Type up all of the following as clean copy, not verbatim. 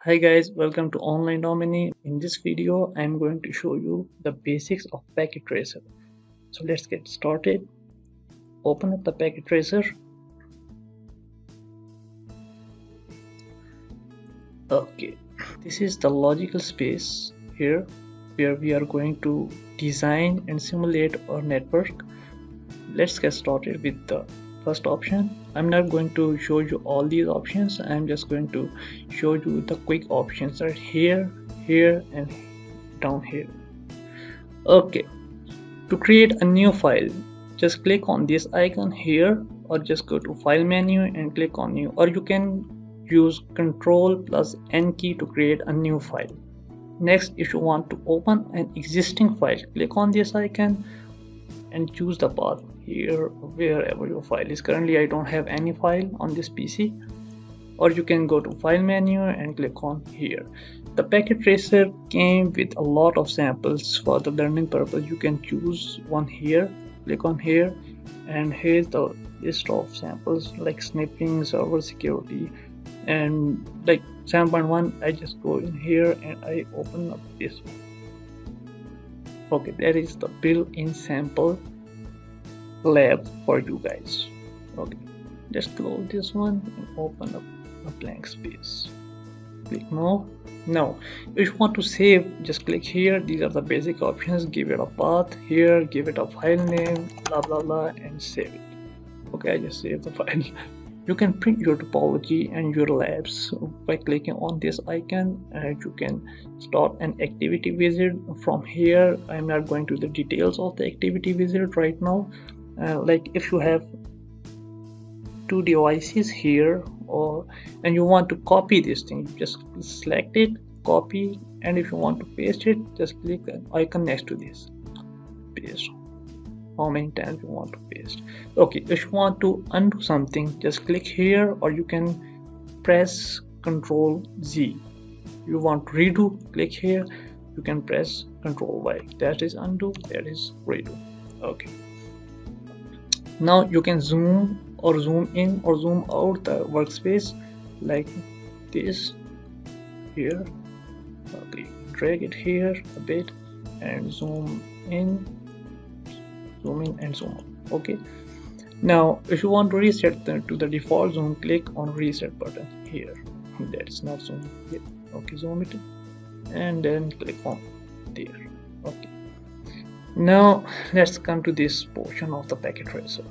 Hi guys, welcome to Online Dominie. In this video, I'm going to show you the basics of Packet Tracer. So let's get started. Open up the Packet Tracer. Okay, this is the logical space here where we are going to design and simulate our network. Let's get started with the first option. I'm not going to show you all these options. I'm just going to show you the quick options right here, and down here. Okay, to create a new file, just click on this icon here, or just go to file menu and click on new, or you can use Ctrl plus N key to create a new file. Next, if you want to open an existing file, click on this icon and choose the path here wherever your file is. Currently I don't have any file on this PC. Or you can go to file menu and click on here. The Packet Tracer came with a lot of samples for the learning purpose. You can choose one here, click on here, and here's the list of samples like sniffing, server security, and like 7.1. I just go in here and I open up this one. Okay, that is the built-in sample lab for you guys. Okay, just close this one and open up a blank space. Click no. Now if you want to save, just click here. These are the basic options. Give it a path here, give it a file name, blah blah blah, and save it. Okay, I just saved the file. You can print your topology and your labs by clicking on this icon, and you can start an activity wizard from here. I'm not going to the details of the activity wizard right now. Like if you have two devices here, and you want to copy this thing, just select it, copy, and if you want to paste it, just click the icon next to this, paste. How many times you want to paste. Okay, if you want to undo something, just click here, or you can press Ctrl Z. You want to redo, click here, you can press Ctrl Y. That is undo, that is redo. Okay, now you can zoom or zoom in or zoom out the workspace like this here. Okay, drag it here a bit and zoom in and zoom out. Okay, now if you want to reset to the default zoom, click on reset button here. That is not zoom here. Okay, zoom it and then click on there. Okay, now let's come to this portion of the Packet Tracer.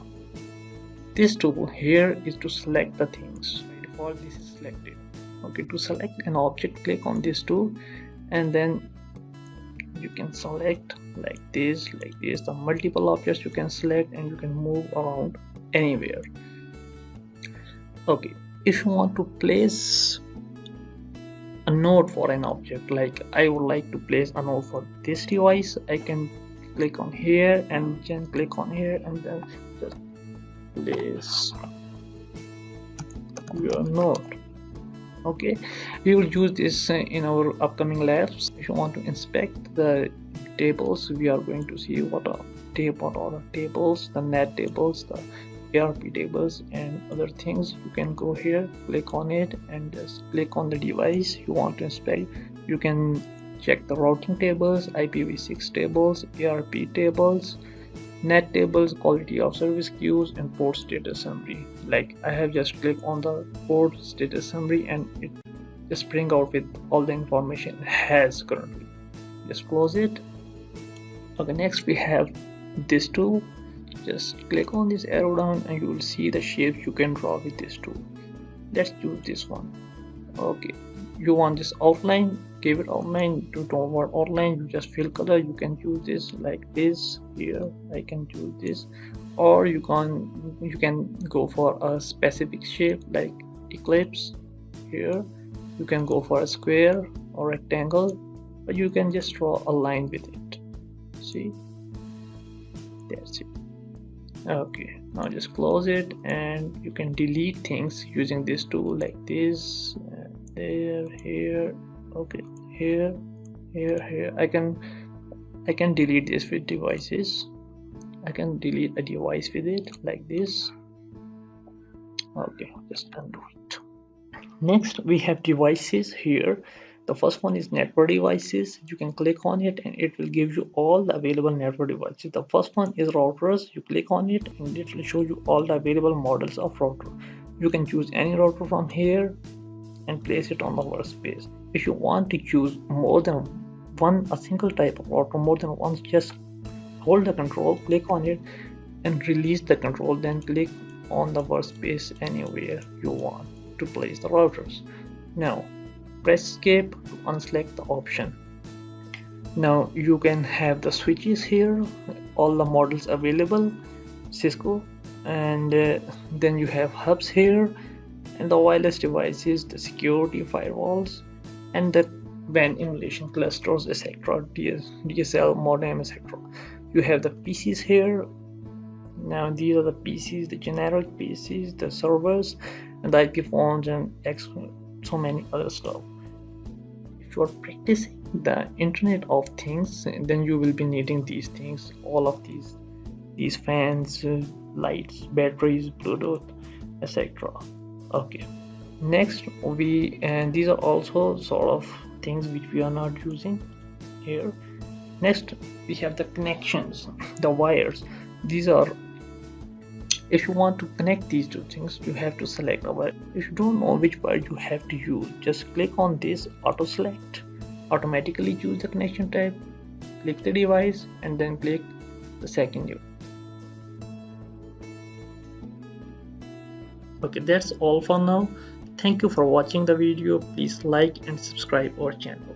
This tool here is to select the things. By default this is selected. Okay, to select an object, click on this tool, and then you can select like this, the multiple objects you can select, and you can move around anywhere. Okay, if you want to place a node for an object, like I would like to place a node for this device, I can click on here and can click on here and then just place your node. Okay, we will use this in our upcoming labs. If you want to inspect the tables, we are going to see what are the tables, the net tables, the ARP tables, and other things. You can go here, click on it, and just click on the device you want to inspect. You can check the routing tables, IPv6 tables, ARP tables, net tables, quality of service queues, and port status summary. Like I have just clicked on the port status summary and it just bring out with all the information it has currently. Just close it. Okay, next we have this tool. Just click on this arrow down and you will see the shapes you can draw with this tool. Let's use this one. Okay, you want this outline, give it outline. You don't want outline, you just fill color. You can use this like this here. I can use this, or you can go for a specific shape like ellipse here. You can go for a square or rectangle, but you can just draw a line with it. See, that's it. Okay, now just close it, and you can delete things using this tool like this, there, here. Okay, here. I can delete this with devices. I can delete a device with it like this. Okay, just undo it. Next we have devices here. The first one is network devices. You can click on it and it will give you all the available network devices. The first one is routers. You click on it and it will show you all the available models of router. You can choose any router from here and place it on the workspace. If you want to choose more than a single type of router, more than once, just hold the control, click on it and release the control, then click on the workspace anywhere you want to place the routers. Now press escape to unselect the option. Now you can have the switches here, all the models available, Cisco, and then you have hubs here, and the wireless devices, the security firewalls, and the WAN emulation clusters, etc., DSL modem, etc. You have the PCs here. Now these are the PCs, the generic PCs, the servers, and the IP phones, and so many other stuff. If you are practicing the Internet of Things, then you will be needing these things, all of these fans, lights, batteries, Bluetooth, etc. Okay, next these are also sort of things which we are not using here. Next we have the connections, the wires. These are, if you want to connect these two things, you have to select a wire. If you don't know which wire you have to use, just click on this auto select, automatically choose the connection type, click the device, and then click the second device. Okay, that's all for now. Thank you for watching the video. Please like and subscribe our channel.